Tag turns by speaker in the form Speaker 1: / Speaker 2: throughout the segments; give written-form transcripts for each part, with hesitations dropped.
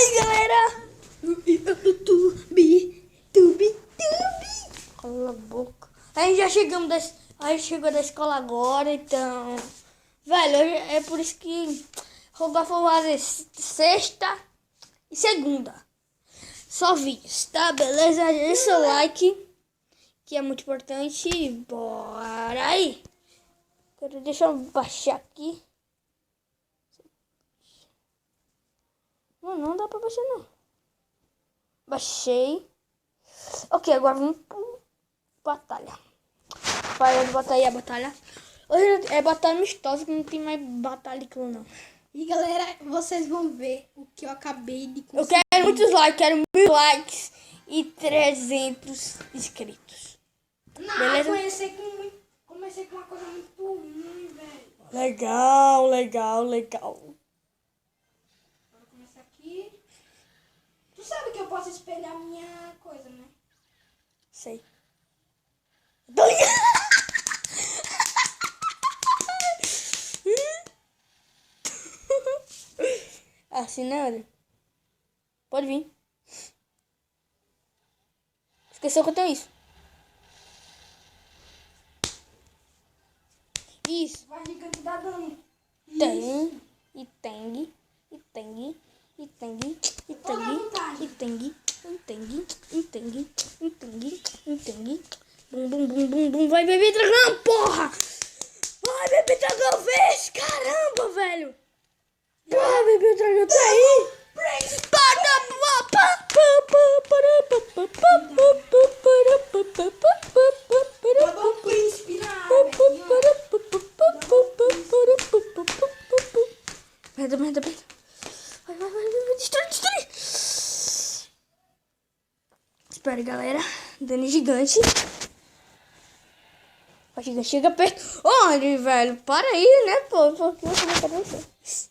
Speaker 1: aí, galera? Tubi. Cala a boca. Aí já chegamos aí chegou da escola agora, então... Velho, é por isso que Rodolfo vai fazer sexta e segunda. Só vídeos, tá? Beleza? Deixa seu like, que é muito importante. Bora aí. Deixa eu baixar aqui. Não dá pra baixar, não. Baixei. Ok, agora vamos pro batalha. Para de batalha. Hoje é batalha amistosa, que não tem mais batalha de clã, não.
Speaker 2: E galera, vocês vão ver o que eu acabei de conseguir.
Speaker 1: Eu quero muitos likes, quero 1000 likes e 300 inscritos.
Speaker 2: Não,
Speaker 1: beleza?
Speaker 2: Comecei com uma coisa muito ruim, velho.
Speaker 1: Legal.
Speaker 2: Vou começar aqui. Tu sabe que eu posso espelhar minha coisa, né?
Speaker 1: Sei. Tô ligado. Assim, né, olha? Pode vir. Esqueceu que eu tenho isso. Isso.
Speaker 2: Vai gigante da dano.
Speaker 1: Tem. E tem. Bum. Vai, bebê dragão, porra! Vai, bebê dragão, vez! Caramba, velho! Porra, bebê dragão, tá aí!
Speaker 2: Mandou um príncipe na água.
Speaker 1: Merda. Vai, destrói! Espera, galera. Dano gigante. O gigante chega perto. Onde, velho? Para aí, né, pô? Porque eu não quero você.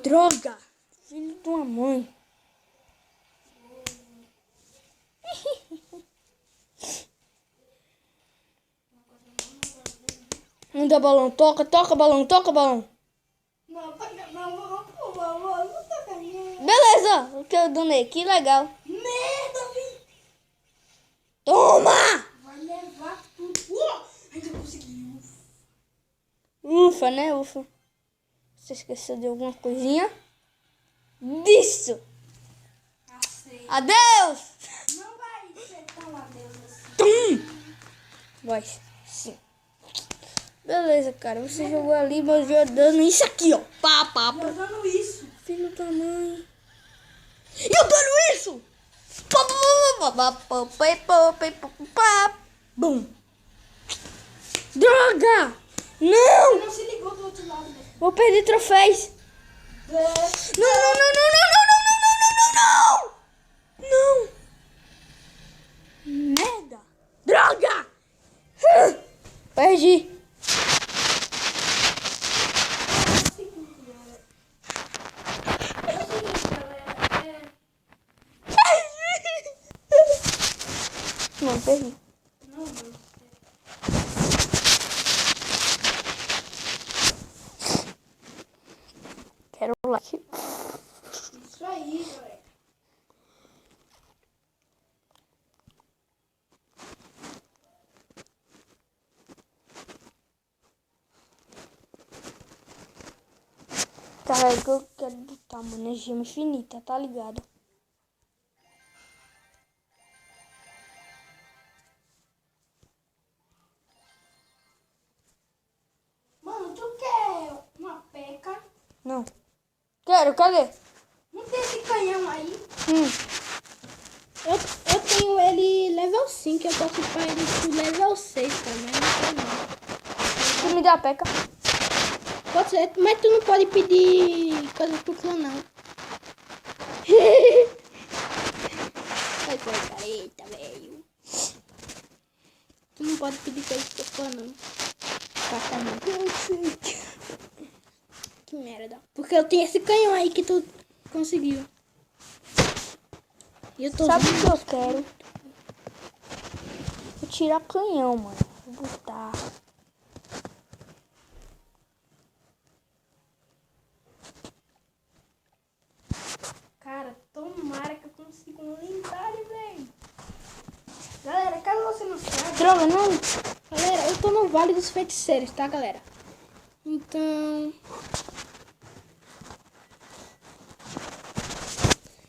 Speaker 1: Droga! Filho de uma mãe. Não dá balão. Toca balão.
Speaker 2: Não toca minha.
Speaker 1: Beleza, o que eu donei. Que legal.
Speaker 2: Merda, velho.
Speaker 1: Toma!
Speaker 2: Vai levar tudo. Ainda conseguiu.
Speaker 1: Ufa, né? Ufa. Você esqueceu de alguma coisinha? Disso!
Speaker 2: Cacete.
Speaker 1: Adeus!
Speaker 2: Não vai ser tão adeus assim.
Speaker 1: Vai, sim. Beleza, cara. Você jogou ali, mas eu dando isso aqui, ó. Pá.
Speaker 2: Jogando isso.
Speaker 1: Filho da mãe. E eu dando isso! Bum. Droga! Não!
Speaker 2: Você não se ligou do outro lado, né?
Speaker 1: Vou perder troféus. Não! Merda! Droga! Perdi. Não, perdi. Quero like.
Speaker 2: Isso aí, galera.
Speaker 1: Cara, eu quero botar uma energia infinita, tá ligado?
Speaker 2: Mano, tu quer uma peca?
Speaker 1: Não. Quero, cadê?
Speaker 2: Não tem esse canhão aí?
Speaker 3: Eu tenho ele level 5, eu posso upar ele pro level 6 também, não tem não.
Speaker 1: Tu me dá a peca?
Speaker 3: Pode ser, mas tu não pode pedir coisa pro clã não. Sai fora, careta, velho. Tu não pode pedir coisa pro clã não. Praticamente. Que merda. Porque eu tenho esse canhão aí que tu conseguiu. E eu tô
Speaker 1: Sabe o que eu quero? Vou tirar canhão, mano. Vou botar. droga, não.
Speaker 3: Galera, eu tô no Vale dos Feiticeiros, tá, galera? Então...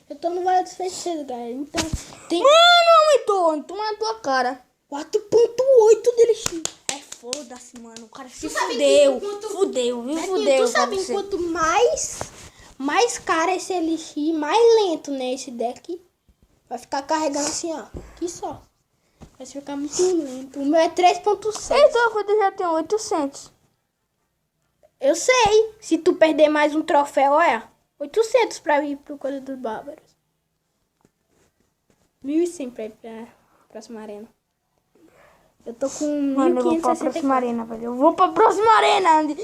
Speaker 3: Eu tô no Vale dos Feiticeiros, galera. Então, tem
Speaker 1: Mano, aumentou. Toma na tua cara.
Speaker 3: 4.8 DLX.
Speaker 1: É, foda-se, mano. O cara se
Speaker 2: Tu sabe
Speaker 1: fudeu.
Speaker 2: quanto-
Speaker 1: Fudeu, viu?
Speaker 3: Betinho,
Speaker 1: Fudeu.
Speaker 3: tu sabe
Speaker 1: pra você.
Speaker 3: quanto mais caro esse LX, mais lento, né, esse deck, vai ficar carregando assim, ó. Aqui só. Vai ficar muito lento. O meu é 3.6.
Speaker 1: Então, quando eu já tenho 800.
Speaker 3: Eu sei. Se tu perder mais um troféu, olha. 800 pra ir pro Coisa dos Bárbaros. 1.100 pra ir pra próxima arena. Eu tô com
Speaker 1: Mano, eu vou pra próxima
Speaker 3: 1.564.
Speaker 1: arena, velho. Eu vou pra próxima arena.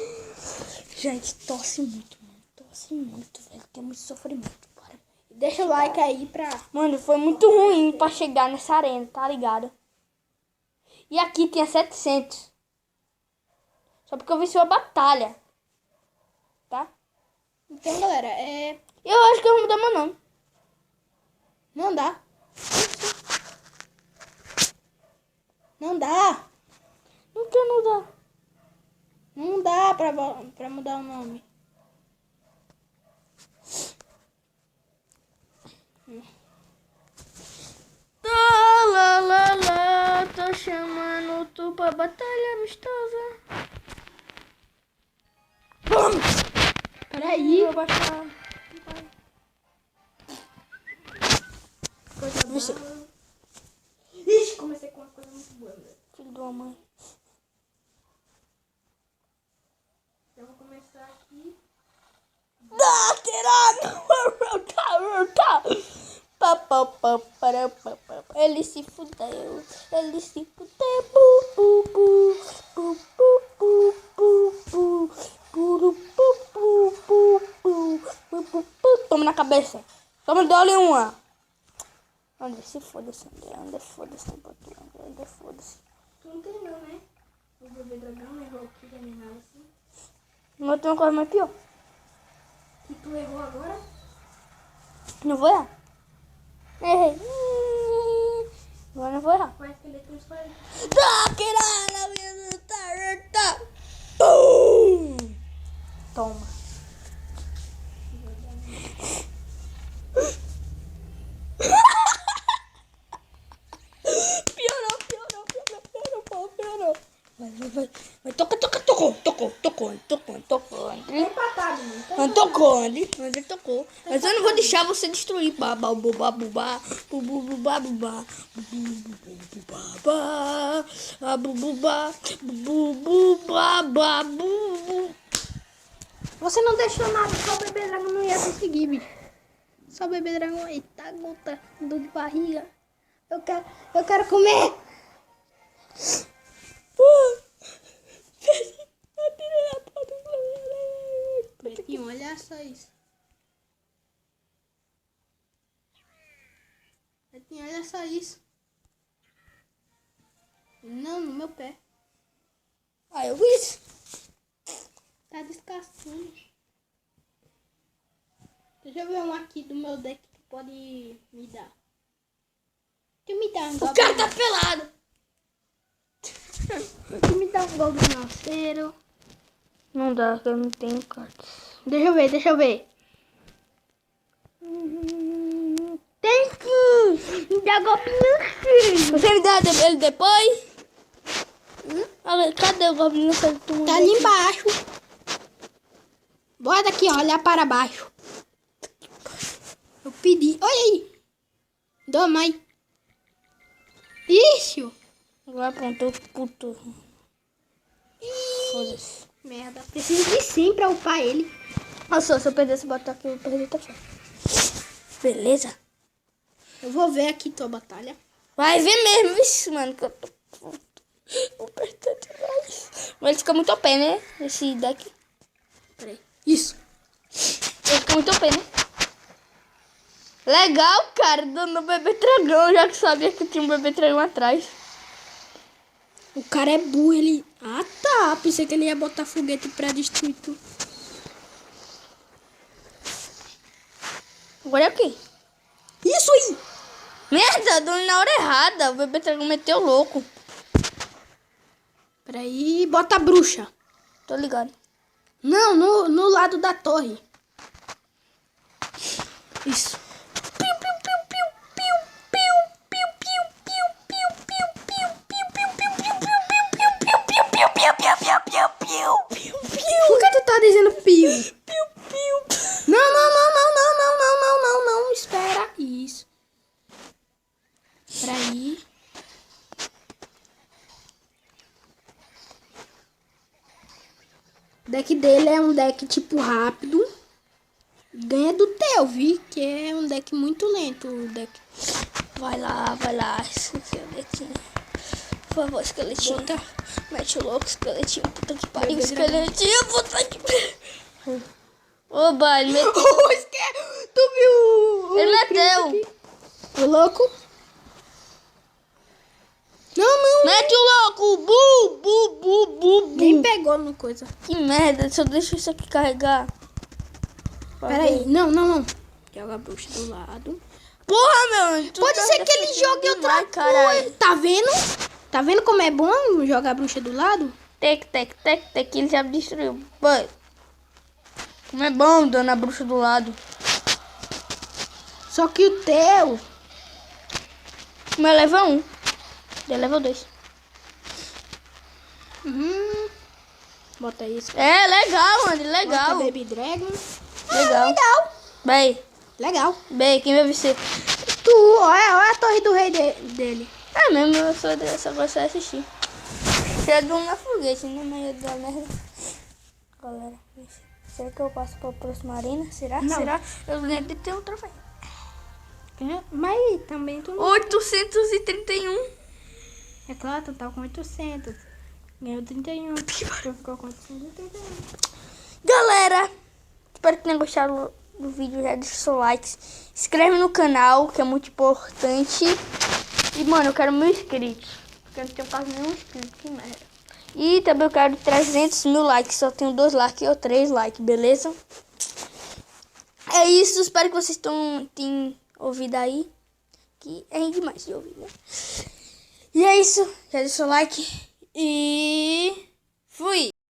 Speaker 1: Gente, torce muito, mano. Torce muito, velho. Tem muito sofrimento. Para.
Speaker 3: Deixa o like aí pra...
Speaker 1: Mano, foi muito ruim pra chegar nessa arena, tá ligado? E aqui tinha 700. Só porque eu venci uma batalha. Tá?
Speaker 3: Então, galera,
Speaker 1: Eu acho que eu vou mudar meu nome.
Speaker 3: não dá. Não dá.
Speaker 1: Não quero mudar.
Speaker 3: Não dá pra mudar o nome.
Speaker 1: Lá, tô chamando tu pra batalha amistosa.
Speaker 3: Peraí.
Speaker 1: Vou baixar. Vixe,
Speaker 3: Ixi, comecei com uma coisa muito boa, velho.
Speaker 1: filho de uma mãe.
Speaker 3: Eu vou começar aqui.
Speaker 1: Ele se fudeu. Ele se fudeu. Bu, bu, bu. Bu, bu, bu, bu, bu. Bu, bu, bu, bu, bu. Bu, bu, bu. Toma na cabeça. Toma, dá-lhe uma. André, se foda-se, André. André, foda-se. André, foda-se.
Speaker 3: Tu entendeu, né? O bebê dragão errou aqui da minha nave assim.
Speaker 1: Não tem uma coisa mais pior.
Speaker 3: Que tu errou agora?
Speaker 1: Não vou errar. Errei. Agora não vou errar.
Speaker 3: Vai aquele que eu escolhi.
Speaker 1: Pum! Toma. Piorou. Vai. Tocou.
Speaker 3: Empatado, mano.
Speaker 1: Não tocou, André. André tocou. Mas eu não vou deixar você destruir. Babá, bubá, bubá. Bubu, bubá, bubá. Bubá. Bubu, babá, bubu.
Speaker 3: Você não deixou nada, só o bebê dragão não ia conseguir, bicho. Só o bebê dragão. Eita, gota, dor de barriga. Eu quero comer. Betinho, olha só isso. Betinho, olha só isso. Não, no meu pé.
Speaker 1: Ah, eu vi.
Speaker 3: Tá descascando. Deixa eu ver um aqui do meu deck que pode me dar. Tu me dá um
Speaker 1: O cara tá pelado.
Speaker 3: Tu me dá um golpe financeiro.
Speaker 1: Não dá, eu não tenho cartas.
Speaker 3: Deixa eu ver. Tem sim! Me dá golpe financeiro.
Speaker 1: Você me dá ele depois? Olha, cadê o goblin?
Speaker 3: Tá ali embaixo. Bora daqui, ó, olhar para baixo. Eu pedi. Olha aí. Dá mais. Isso.
Speaker 1: Agora apontou puto. Foda-se.
Speaker 3: Merda. Preciso de 100 pra upar ele.
Speaker 1: Nossa, se eu perder esse batalha aqui, eu vou perder tua fé. Beleza?
Speaker 3: Eu vou ver aqui tua batalha.
Speaker 1: Vai ver mesmo, vixe, mano, que eu tô puto. Vou perder demais. Mas ele fica muito OP, né? Esse deck.
Speaker 3: Peraí. Isso.
Speaker 1: Ele fica muito OP, né? Legal, cara, dando bebê dragão, já que sabia que tinha um bebê dragão atrás.
Speaker 3: O cara é burro, ele... Ah, tá. Pensei que ele ia botar foguete pra destruir tudo.
Speaker 1: Agora é o quê?
Speaker 3: Isso aí.
Speaker 1: Merda, dando na hora errada. O bebê dragão meteu louco.
Speaker 3: Peraí, bota a bruxa.
Speaker 1: Tô ligado.
Speaker 3: Não, no lado da torre. Isso. Por que tu tá dizendo pio? Não, não, não, não, não, não, não, não, não, não. Espera. Isso. Peraí. O deck dele é um deck tipo rápido. Ganha do teu, vi? Que é um deck muito lento. O deck.
Speaker 1: Vai lá, esqueletinho. Por favor, esqueletinho.
Speaker 3: Bota.
Speaker 1: Mete o louco, esqueletinho. Puta que pariu, esqueletinho. Puta que pariu. Oba, ele meteu.
Speaker 3: Tu viu?
Speaker 1: Ele meteu.
Speaker 3: O louco? Não, não.
Speaker 1: Mete o louco. Bu, bu, bu, bu, bu.
Speaker 3: Nem pegou no coisa.
Speaker 1: Que merda, só deixa isso aqui carregar.
Speaker 3: Pera aí. Não, não, não. Joga a bruxa do lado.
Speaker 1: Porra, meu. tu
Speaker 3: Pode
Speaker 1: tá
Speaker 3: ser que ele
Speaker 1: defendendo
Speaker 3: jogue outra
Speaker 1: demais, caralho.
Speaker 3: coisa. Tá vendo? Tá vendo como é bom jogar a bruxa do lado?
Speaker 1: Tec, ele já destruiu. Vai. Como é bom, dona bruxa do lado.
Speaker 3: Só que o teu...
Speaker 1: O meu leva 1. Ele leva 2.
Speaker 3: Bota isso.
Speaker 1: É, legal, mano, legal.
Speaker 3: Bota Baby Dragon.
Speaker 1: Legal.
Speaker 3: Legal.
Speaker 1: Bem, quem vai vencer?
Speaker 3: Tu, olha a torre do rei dele.
Speaker 1: É mesmo, eu só gosto de assistir. Você de um foguete, né? Mas da merda. Galera, será que eu passo pra próxima arena? Será?
Speaker 3: Não.
Speaker 1: Será? Eu lembro de ter um troféu.
Speaker 3: Mas também tu não...
Speaker 1: 831.
Speaker 3: É claro, tu tá com 800. Ganhou 31. Tu ficou com 831.
Speaker 1: Galera, espero que tenham gostado do vídeo. Já deixa o seu like. Se inscreve no canal, que é muito importante. E, mano, eu quero 1000 inscritos. Porque eu não tenho quase nenhum inscrito. Que merda. E também eu quero 300 mil likes. Só tenho 2 likes ou 3 likes, beleza? É isso. Espero que vocês tenham ouvido aí. Que é demais de ouvir, né? E é isso. Já deixa o like. E fui.